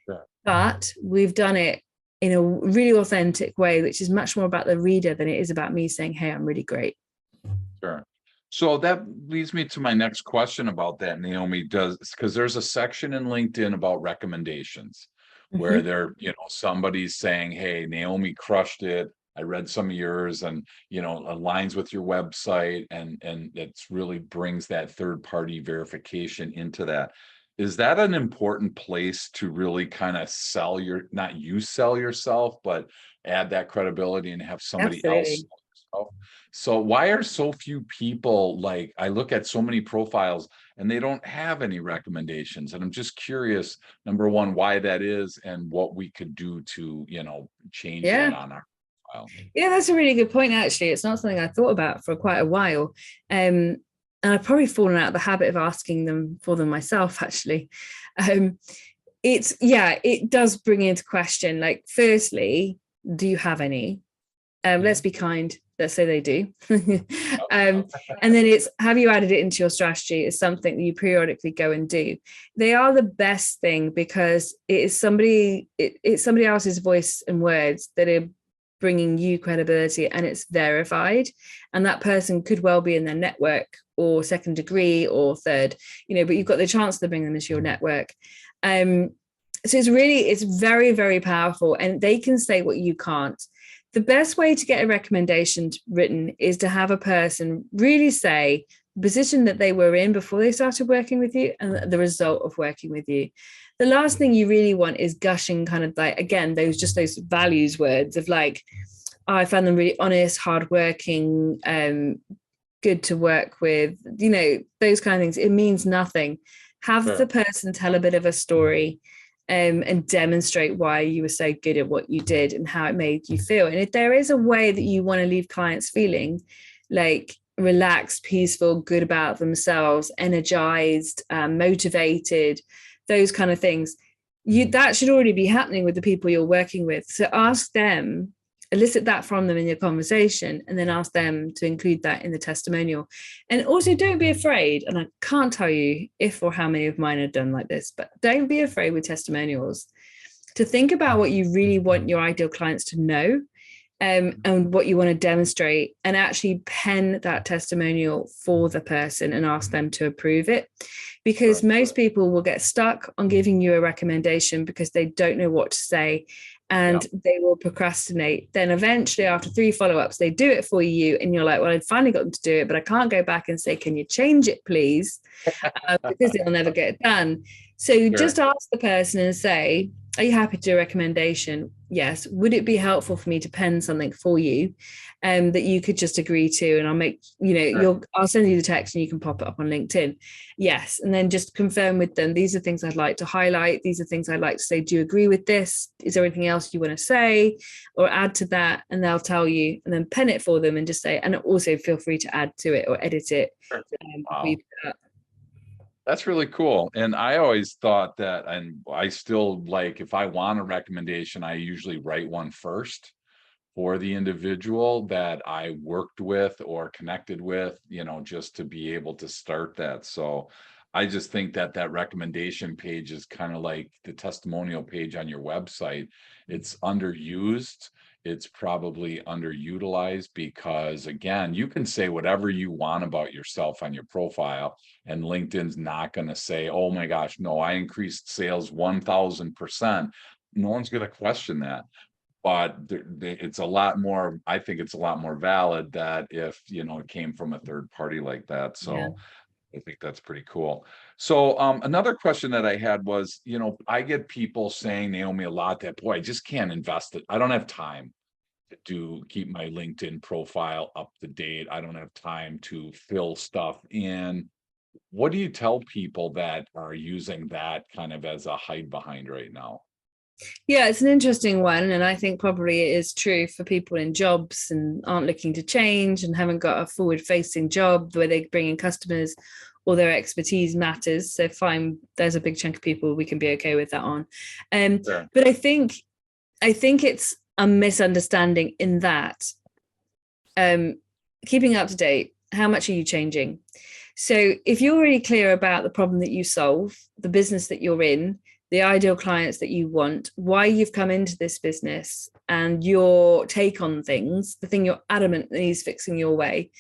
[SPEAKER 1] Yeah.
[SPEAKER 2] But we've done it in a really authentic way, which is much more about the reader than it is about me saying, hey, I'm really great.
[SPEAKER 1] Sure. So that leads me to my next question about that, Naomi, because there's a section in LinkedIn about recommendations where
[SPEAKER 2] Mm-hmm.
[SPEAKER 1] somebody's saying, hey, Naomi crushed it. I read some of yours and, aligns with your website and it's really brings that third party verification into that. Is that an important place to really kind of sell not you sell yourself, but add that credibility and have somebody else
[SPEAKER 2] Absolutely.
[SPEAKER 1] sell yourself? So why are so few people, like, I look at so many profiles and they don't have any recommendations, and I'm just curious, number one, why that is and what we could do to, change that
[SPEAKER 2] Yeah.
[SPEAKER 1] on our file.
[SPEAKER 2] Yeah, that's a really good point, actually. It's not something I thought about for quite a while. And I've probably fallen out of the habit of asking them for them myself, actually. Um, it does bring into question, like, firstly, do you have any? Let's be kind. Let's say they do. um, and then it's, have you added it into your strategy? It's something that you periodically go and do. They are the best thing because it's somebody else's voice and words that are bringing you credibility, and it's verified, and that person could well be in their network or second degree or third, but you've got the chance to bring them into your network. So it's very, very powerful, and they can say what you can't. The best way to get a recommendation written is to have a person really say the position that they were in before they started working with you and the result of working with you. The last thing you really want is gushing, kind of like, again, those values words of like, oh, I found them really honest, hardworking, good to work with, those kind of things. It means nothing. Have
[SPEAKER 1] Sure.
[SPEAKER 2] the person tell a bit of a story, and demonstrate why you were so good at what you did and how it made you feel. And if there is a way that you want to leave clients feeling like relaxed, peaceful, good about themselves, energized, motivated, those kind of things, that should already be happening with the people you're working with. So ask them, elicit that from them in your conversation, and then ask them to include that in the testimonial. And also, don't be afraid, and I can't tell you if or how many of mine are done like this, but don't be afraid with testimonials to think about what you really want your ideal clients to know, and what you want to demonstrate, and actually pen that testimonial for the person and ask them to approve it. Because most people will get stuck on giving you a recommendation because they don't know what to say, and they will procrastinate. Then eventually, after 3 follow-ups, they do it for you, and you're like, well, I've finally got them to do it, but I can't go back and say, can you change it, please? Because it'll never get done. So just ask the person and say, are you happy to do a recommendation? Yes. Would it be helpful for me to pen something for you, that you could just agree to? And I'll make, I'll send you the text and you can pop it up on LinkedIn. Yes. And then just confirm with them, these are things I'd like to highlight. These are things I'd like to say. Do you agree with this? Is there anything else you want to say or add to that? And they'll tell you, and then pen it for them and just say, and also feel free to add to it or edit it.
[SPEAKER 1] Wow. That's really cool. And I always thought that, and I still, like, if I want a recommendation, I usually write one first for the individual that I worked with or connected with, just to be able to start that. So I just think that that recommendation page is kind of like the testimonial page on your website. It's underused. It's probably underutilized because, again, you can say whatever you want about yourself on your profile, and LinkedIn's not going to say, oh my gosh, no, I increased sales 1000%. No one's going to question that. But it's a lot more, I think it's a lot more valid that if, it came from a third party like that.
[SPEAKER 2] Yeah.
[SPEAKER 1] So I think that's pretty cool. So another question that I had was, I get people saying, Naomi, a lot that, boy, I just can't invest it. I don't have time to keep my LinkedIn profile up to date. I don't have time to fill stuff in. What do you tell people that are using that kind of as a hide behind right now?
[SPEAKER 2] Yeah, it's an interesting one. And I think probably it is true for people in jobs and aren't looking to change and haven't got a forward facing job where they bring in customers or their expertise matters. So fine, there's a big chunk of people we can be okay with that on.
[SPEAKER 1] Sure.
[SPEAKER 2] But I think it's a misunderstanding in that, keeping up to date, how much are you changing? So if you're really clear about the problem that you solve, the business that you're in, the ideal clients that you want, why you've come into this business, and your take on things, the thing you're adamant that is fixing your way,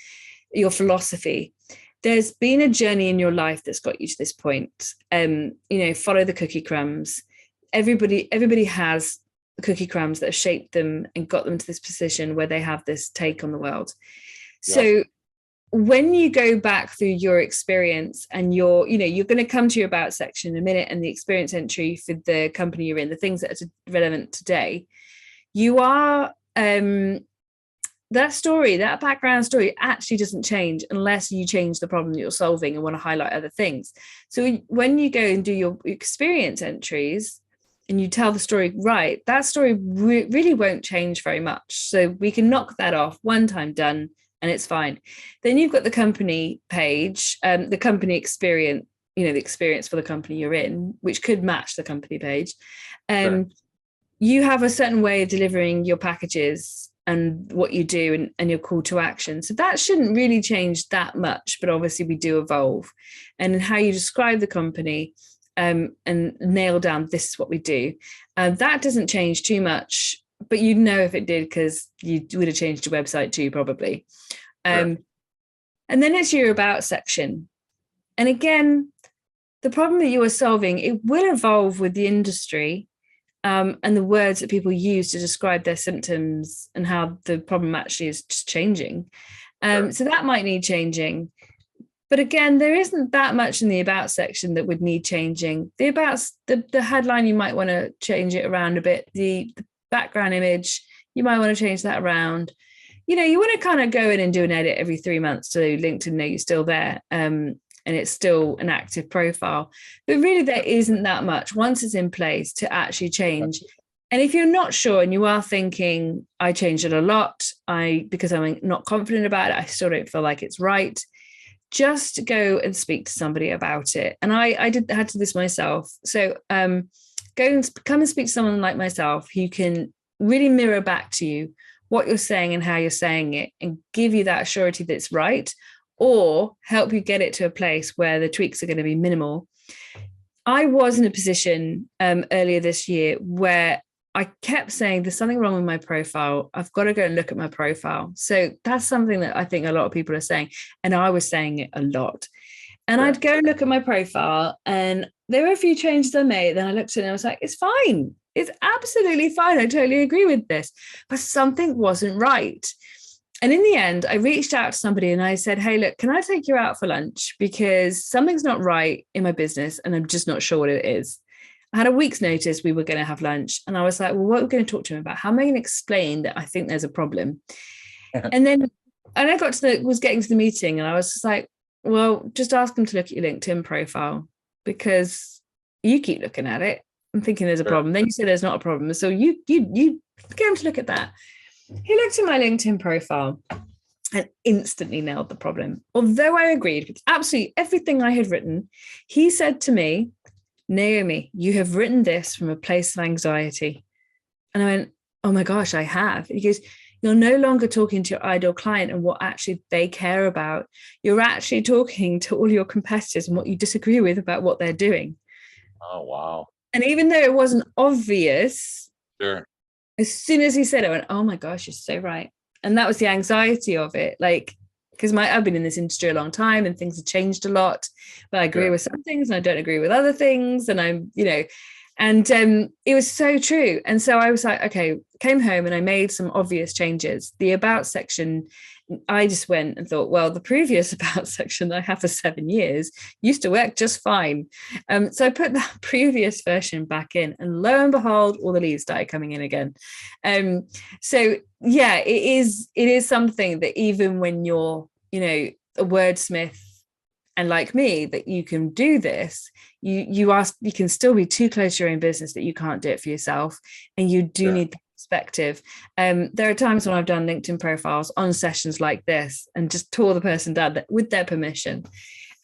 [SPEAKER 2] your philosophy. There's been a journey in your life that's got you to this point. Follow the cookie crumbs. Everybody has cookie crumbs that have shaped them and got them to this position where they have this take on the world.
[SPEAKER 1] Yep.
[SPEAKER 2] So when you go back through your experience and you're going to come to your about section in a minute and the experience entry for the company you're in, the things that are relevant today, you are that story, that background story actually doesn't change unless you change the problem that you're solving and want to highlight other things. So when you go and do your experience entries and you tell the story right, that story really won't change very much. So we can knock that off, one time done, and it's fine. Then you've got the company page, the company experience, the experience for the company you're in, which could match the company page.
[SPEAKER 1] Sure.
[SPEAKER 2] You have a certain way of delivering your packages and what you do and your call to action. So that shouldn't really change that much, but obviously we do evolve. And how you describe the company and nail down, this is what we do. That doesn't change too much, but you'd know if it did because you would have changed your website too, probably.
[SPEAKER 1] Sure.
[SPEAKER 2] And then it's your about section. And again, the problem that you are solving, it will evolve with the industry and the words that people use to describe their symptoms and how the problem actually is just changing.
[SPEAKER 1] Sure.
[SPEAKER 2] So that might need changing. But again, there isn't that much in the about section that would need changing. The about, the headline, you might want to change it around a bit. The background image, you might want to change that around. You want to kind of go in and do an edit every 3 months to LinkedIn know you're still there. And it's still an active profile. But really, there isn't that much once it's in place to actually change. And if you're not sure and you are thinking, I changed it a lot, because I'm not confident about it, I still don't feel like it's right, just go and speak to somebody about it. And I had to do this myself. So go and come and speak to someone like myself who can really mirror back to you what you're saying and how you're saying it and give you that surety that it's right, or help you get it to a place where the tweaks are going to be minimal. I was in a position earlier this year where I kept saying, there's something wrong with my profile. I've got to go and look at my profile. So that's something that I think a lot of people are saying. And I was saying it a lot. And
[SPEAKER 1] Sure.
[SPEAKER 2] I'd go and look at my profile and there were a few changes I made. Then I looked at it and I was like, it's fine. It's absolutely fine. I totally agree with this. But something wasn't right. And in the end, I reached out to somebody and I said, hey, look, can I take you out for lunch? Because something's not right in my business and I'm just not sure what it is. I had a week's notice we were going to have lunch. And I was like, well, what are we going to talk to him about? How am I going to explain that I think there's a problem? And I was getting to the meeting and I was just like, well, just ask them to look at your LinkedIn profile because you keep looking at it and thinking there's a problem. Then you say there's not a problem. So you get him to look at that. He looked at my LinkedIn profile and instantly nailed the problem. Although I agreed with absolutely everything I had written, he said to me, Naomi, you have written this from a place of anxiety. And I went, oh my gosh, I have. He goes, you're no longer talking to your ideal client and what actually they care about. You're actually talking to all your competitors and what you disagree with about what they're doing.
[SPEAKER 1] Oh, wow.
[SPEAKER 2] And even though it wasn't obvious,
[SPEAKER 1] Sure.
[SPEAKER 2] as soon as he said it, I went, oh my gosh, you're so right. And that was the anxiety of it. Like, because I've been in this industry a long time and things have changed a lot, but I agree with some things and I don't agree with other things. And and it was so true. And so I was like, okay, came home and I made some obvious changes. The about section, I just went and thought, well, the previous about section that I have for 7 years used to work just fine. So I put that previous version back in and lo and behold, all the leads started coming in again. So yeah, it is something that even when you're, a wordsmith and like me, that you can do this, you can still be too close to your own business that you can't do it for yourself. And you do need the perspective. There are times when I've done LinkedIn profiles on sessions like this and just tore the person down with their permission.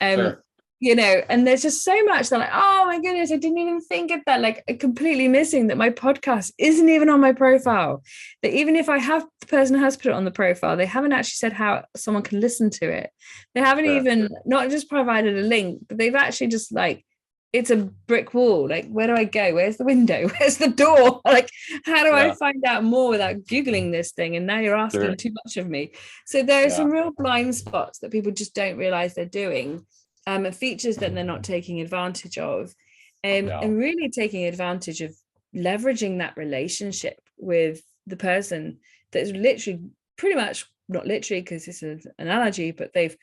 [SPEAKER 2] And there's just so much that like, oh my goodness, I didn't even think of that. Like completely missing that my podcast isn't even on my profile. That even if the person has put it on the profile, they haven't actually said how someone can listen to it. They haven't even not just provided a link, but they've actually just like, it's a brick wall. Like, where do I go? Where's the window? Where's the door? Like, how do I find out more without Googling this thing? And now you're asking too much of me. So there are some real blind spots that people just don't realize they're doing. Features that they're not taking advantage of, and really taking advantage of leveraging that relationship with the person that's literally pretty much, not literally because this is an analogy, but they've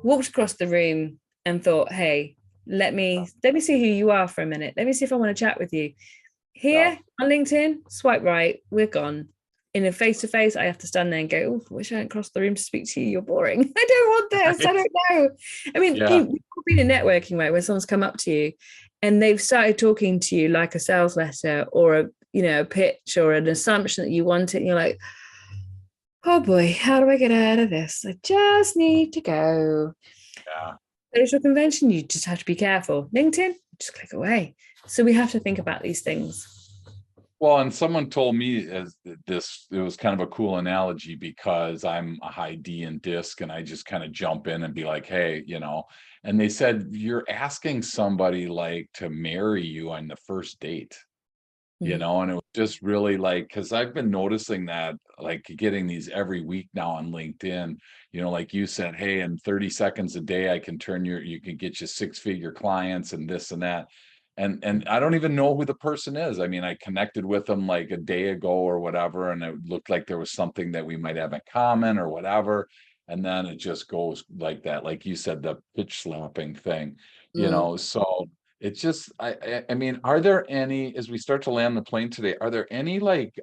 [SPEAKER 2] walked across the room and thought, hey, let me see who you are for a minute. Let me see if I want to chat with you.
[SPEAKER 1] Yeah.
[SPEAKER 2] Here on LinkedIn, swipe right, we're gone. In a face-to-face, I have to stand there and go, oh, I wish I hadn't crossed the room to speak to you. You're boring. I don't want this. I don't know. I mean,
[SPEAKER 1] Yeah.
[SPEAKER 2] you've been in networking, right, where someone's come up to you and they've started talking to you like a sales letter or a pitch or an assumption that you want it. And you're like, oh boy, how do I get out of this? I just need to go.
[SPEAKER 1] Yeah.
[SPEAKER 2] Social convention, you just have to be careful. LinkedIn, just click away. So we have to think about these things.
[SPEAKER 1] Well, and someone told me as this, it was kind of a cool analogy because I'm a high D in disc and I just kind of jump in and be like, hey, and they said, you're asking somebody like to marry you on the first date. And it was just really like, because I've been noticing that, like getting these every week now on LinkedIn, like you said, hey, in 30 seconds a day, you can get you six-figure clients and this and that. And I don't even know who the person is. I mean, I connected with them like a day ago or whatever, and it looked like there was something that we might have in common or whatever. And then it just goes like that, like you said, the pitch slapping thing, so it's just, I mean, are there any, as we start to land the plane today, are there any like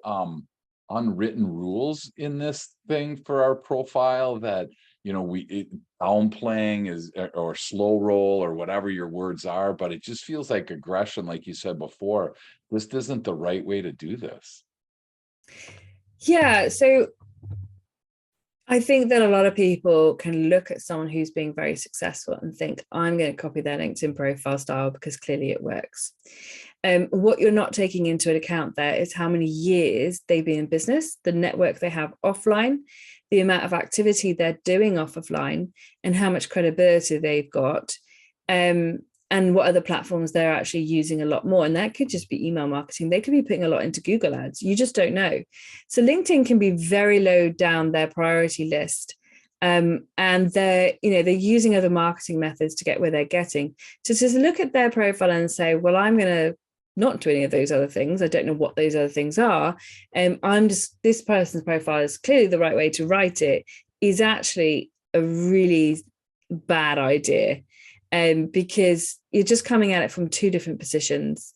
[SPEAKER 1] unwritten rules in this thing for our profile that, downplaying is or slow roll or whatever your words are, but it just feels like aggression, like you said before. This isn't the right way to do this.
[SPEAKER 2] Yeah. So I think that a lot of people can look at someone who's being very successful and think, I'm going to copy their LinkedIn profile style because clearly it works. What you're not taking into account there is how many years they've been in business, the network they have offline, the amount of activity they're doing offline, and how much credibility they've got. And what other platforms they're actually using a lot more. And that could just be email marketing. They could be putting a lot into Google ads. You just don't know. So LinkedIn can be very low down their priority list. And they're using other marketing methods to get where they're getting. So to look at their profile and say, well, I'm going to not do any of those other things. I don't know what those other things are. This person's profile is clearly the right way to write it, is actually a really bad idea. Because you're just coming at it from two different positions.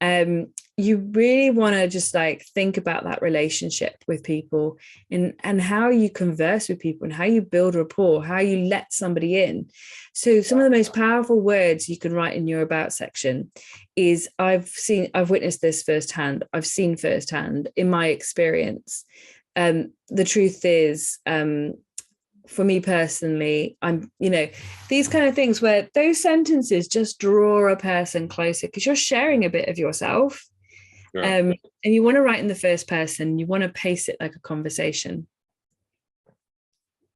[SPEAKER 2] You really want to just like think about that relationship with people and how you converse with people and how you build rapport, how you let somebody in. So some of the most powerful words you can write in your about section is I've witnessed this firsthand. I've seen firsthand in my experience. The truth is, for me personally, these kind of things where those sentences just draw a person closer because you're sharing a bit of yourself.
[SPEAKER 1] Sure.
[SPEAKER 2] And you want to write in the first person, you want to pace it like a conversation.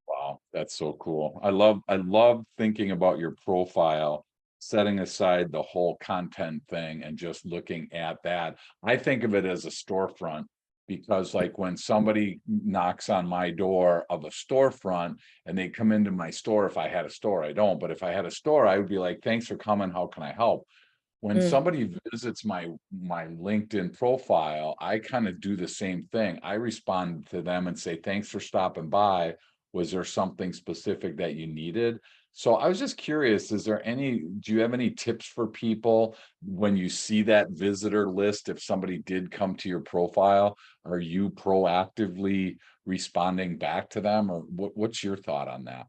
[SPEAKER 1] Wow, that's so cool. I love thinking about your profile, setting aside the whole content thing and just looking at that. I think of it as a storefront because like when somebody knocks on my door of a storefront and they come into my store, if I had a store, I don't, but if I had a store, I would be like, thanks for coming. How can I help? When somebody visits my LinkedIn profile, I kind of do the same thing. I respond to them and say, thanks for stopping by. Was there something specific that you needed? So I was just curious, do you have any tips for people when you see that visitor list? If somebody did come to your profile, are you proactively responding back to them, or what's your thought on that?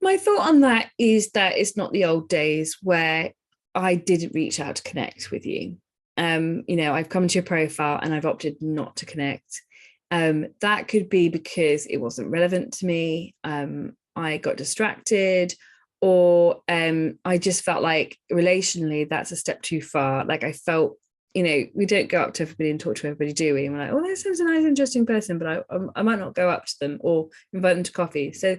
[SPEAKER 2] My thought on that is that it's not the old days where I didn't reach out to connect with you. I've come to your profile and I've opted not to connect. That could be because it wasn't relevant to me. I got distracted, or I just felt like relationally that's a step too far. Like I felt, we don't go up to everybody and talk to everybody, do we? And we're like, oh, that sounds a nice, interesting person, but I might not go up to them or invite them to coffee. So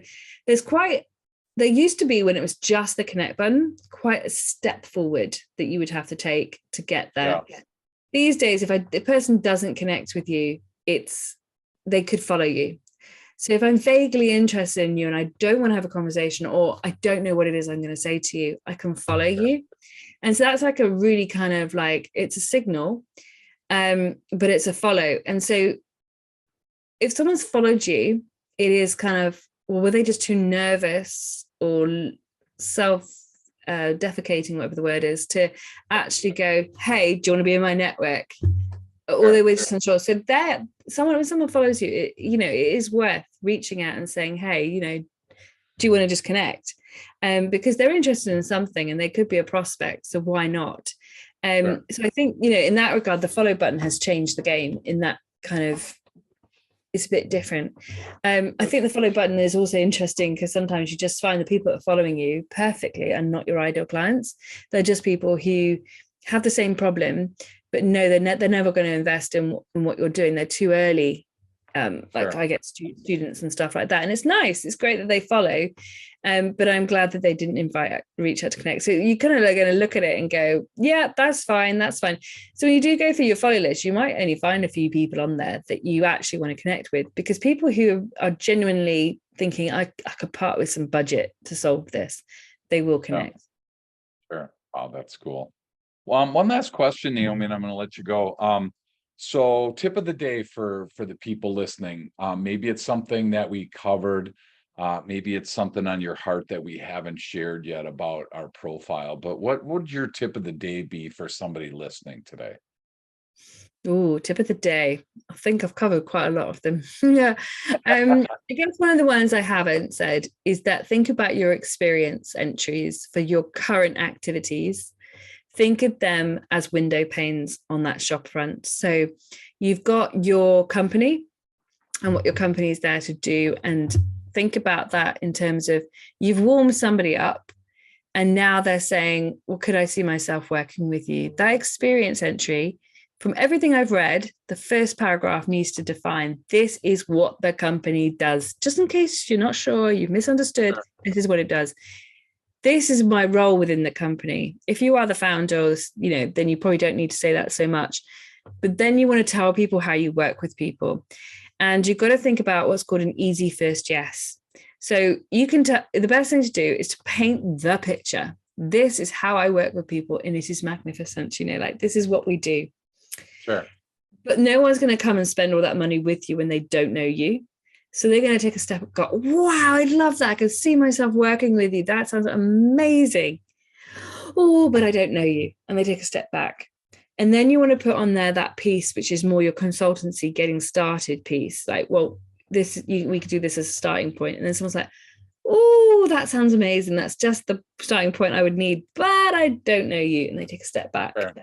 [SPEAKER 2] there used to be, when it was just the connect button, quite a step forward that you would have to take to get there. Yeah. These days, if the person doesn't connect with you, they could follow you. So if I'm vaguely interested in you and I don't want to have a conversation, or I don't know what it is I'm going to say to you, I can follow you. And so that's like a really kind of like, it's a signal, but it's a follow. And so if someone's followed you, it is kind of, well, were they just too nervous or self defecating, whatever the word is, to actually go, hey, do you want to be in my network? Or they were just unsure. So that when someone follows you, it is worth reaching out and saying, hey, do you want to just connect? Because they're interested in something and they could be a prospect. So why not? So I think, in that regard, the follow button has changed the game in that kind of, it's a bit different. I think the follow button is also interesting because sometimes you just find the people that are following you perfectly and not your ideal clients. They're just people who have the same problem, but no, they're never going to invest in what you're doing. They're too early. Like I get students and stuff like that, and it's nice. It's great that they follow, but I'm glad that they didn't reach out to connect. So you kind of are going to look at it and go, yeah, that's fine, that's fine. So when you do go through your follow list, you might only find a few people on there that you actually want to connect with, because people who are genuinely thinking, I could part with some budget to solve this, they will connect.
[SPEAKER 1] Sure. Oh, that's cool. One last question, Naomi, and I'm going to let you go. So tip of the day for the people listening. Maybe it's something that we covered. Maybe it's something on your heart that we haven't shared yet about our profile. But what would your tip of the day be for somebody listening today?
[SPEAKER 2] Oh, tip of the day. I think I've covered quite a lot of them. Yeah. I guess one of the ones I haven't said is that think about your experience entries for your current activities. Think of them as window panes on that shop front. So you've got your company and what your company is there to do. And think about that in terms of, you've warmed somebody up and now they're saying, well, could I see myself working with you? That experience entry, from everything I've read, the first paragraph needs to define, this is what the company does. Just in case you're not sure, you've misunderstood, this is what it does. This is my role within the company. If you are the founder, then you probably don't need to say that so much. But then you want to tell people how you work with people. And you've got to think about what's called an easy first yes. So you can the best thing to do is to paint the picture. This is how I work with people, and it is magnificent. Like, this is what we do.
[SPEAKER 1] Sure.
[SPEAKER 2] But no one's going to come and spend all that money with you when they don't know you. So they're going to take a step and go, wow, I love that. I can see myself working with you. That sounds amazing. Oh, but I don't know you. And they take a step back. And then you want to put on there that piece, which is more your consultancy getting started piece. Like, well, we could do this as a starting point. And then someone's like, oh, that sounds amazing. That's just the starting point I would need, but I don't know you. And they take a step back. Sure.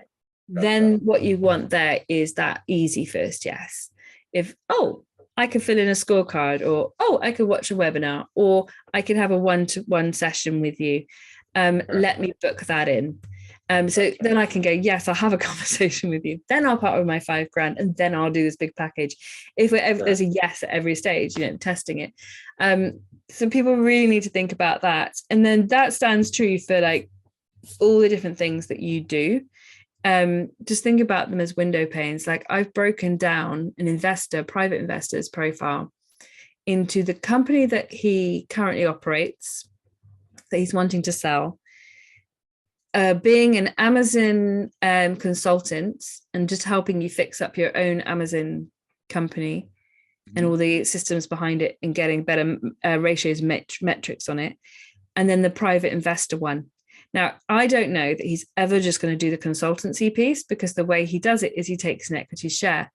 [SPEAKER 2] Then what you want there is that easy first yes. If, oh, I could fill in a scorecard, or, oh, I could watch a webinar, or I could have a one-to-one session with you. Let me book that in. So then I can go, yes, I'll have a conversation with you. Then I'll part with my $5,000, and then I'll do this big package. If there's a yes at every stage, testing it. So people really need to think about that. And then that stands true for like all the different things that you do. Just think about them as window panes. Like, I've broken down an private investor's profile into the company that he currently operates, that he's wanting to sell, being an Amazon consultant and just helping you fix up your own Amazon company and all the systems behind it and getting better ratios, metrics on it. And then the private investor one. Now, I don't know that he's ever just going to do the consultancy piece, because the way he does it is he takes an equity share.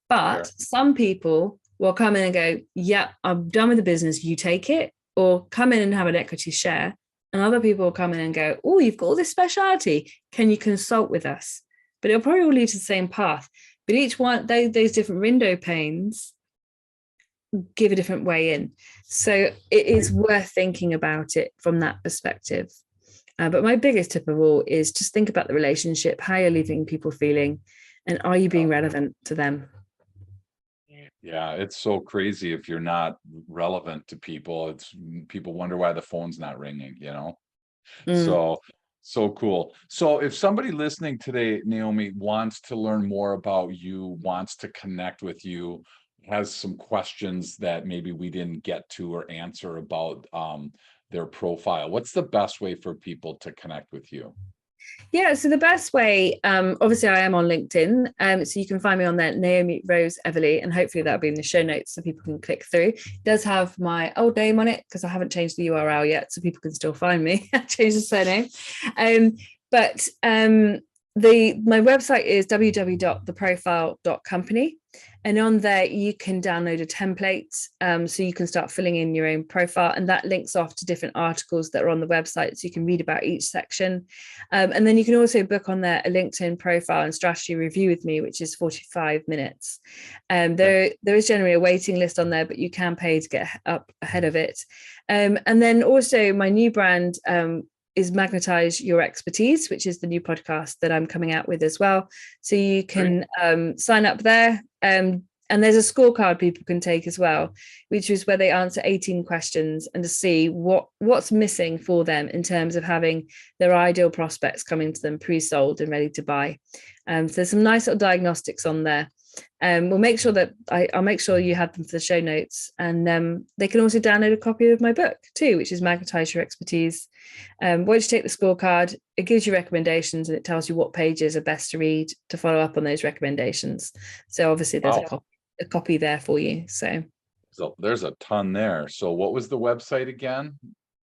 [SPEAKER 2] But some people will come in and go, yeah, I'm done with the business, you take it, or come in and have an equity share. And other people will come in and go, oh, you've got all this speciality, can you consult with us? But it'll probably all lead to the same path. But each one, those different window panes give a different way in. So it is worth thinking about it from that perspective. But my biggest tip of all is just think about the relationship, how you're leaving people feeling, and are you being relevant to them?
[SPEAKER 1] Yeah, it's so crazy if you're not relevant to people. People wonder why the phone's not ringing, So cool. So if somebody listening today, Naomi, wants to learn more about you, wants to connect with you, has some questions that maybe we didn't get to or answer about their profile, what's the best way for people to connect with you?
[SPEAKER 2] Yeah, so the best way, obviously, I am on LinkedIn, so you can find me on there, Naomi Rose Everly, and hopefully that'll be in the show notes so people can click through. It does have my old name on it because I haven't changed the URL yet, so people can still find me. I changed the surname, but my website is www.theprofile.company. And on there, you can download a template, so you can start filling in your own profile, and that links off to different articles that are on the website, so you can read about each section. And then you can also book on there a LinkedIn profile and strategy review with me, which is 45 minutes. There is generally a waiting list on there, but you can pay to get up ahead of it. And then also my new brand is Magnetize Your Expertise, which is the new podcast that I'm coming out with as well. So you can sign up there. And there's a scorecard people can take as well, which is where they answer 18 questions and to see what's missing for them in terms of having their ideal prospects coming to them pre-sold and ready to buy. So there's some nice little diagnostics on there. We'll make sure that I'll make sure you have them for the show notes, and they can also download a copy of my book too, which is Magnetize Your Expertise. Once you take the scorecard, it gives you recommendations and it tells you what pages are best to read to follow up on those recommendations. So obviously there's a copy there for you. So
[SPEAKER 1] there's a ton there. So what was the website again?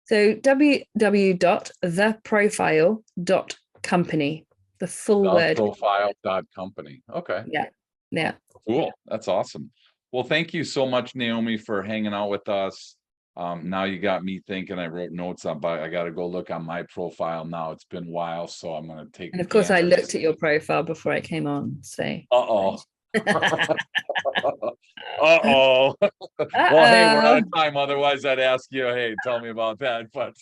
[SPEAKER 2] So www.theprofile.company, the full word.
[SPEAKER 1] Profile.company. Okay.
[SPEAKER 2] Yeah. Yeah.
[SPEAKER 1] Cool. That's awesome. Well, thank you so much, Naomi, for hanging out with us. Now you got me thinking. I wrote notes on, but I got to go look on my profile now. It's been a while, so I'm going to take.
[SPEAKER 2] And of course, I looked at your profile before I came on. So.
[SPEAKER 1] Uh-oh. Uh-oh. Well, hey, we're out of time. Otherwise, I'd ask you, hey, tell me about that. But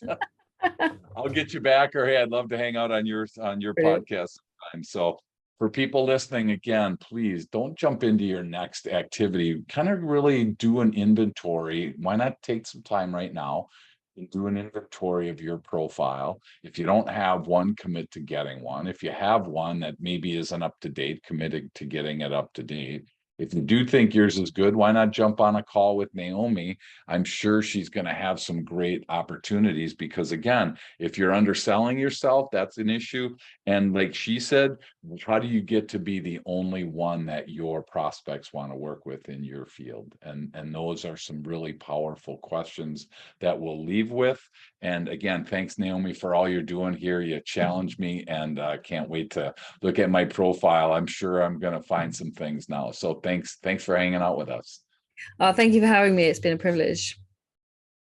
[SPEAKER 1] I'll get you back. Or hey, I'd love to hang out on your podcast sometime. So for people listening, again, please don't jump into your next activity. Kind of really do an inventory. Why not take some time right now and do an inventory of your profile? If you don't have one, commit to getting one. If you have one that maybe isn't up to date, committed to getting it up to date. If you do think yours is good, why not jump on a call with Naomi? I'm sure she's going to have some great opportunities, because again, if you're underselling yourself, that's an issue. And like she said, how do you get to be the only one that your prospects want to work with in your field? And those are some really powerful questions that we'll leave with. And again, thanks, Naomi, for all you're doing here. You challenged me, and I can't wait to look at my profile. I'm sure I'm going to find some things now. So thanks for hanging out with us.
[SPEAKER 2] Oh, thank you for having me. It's been a privilege.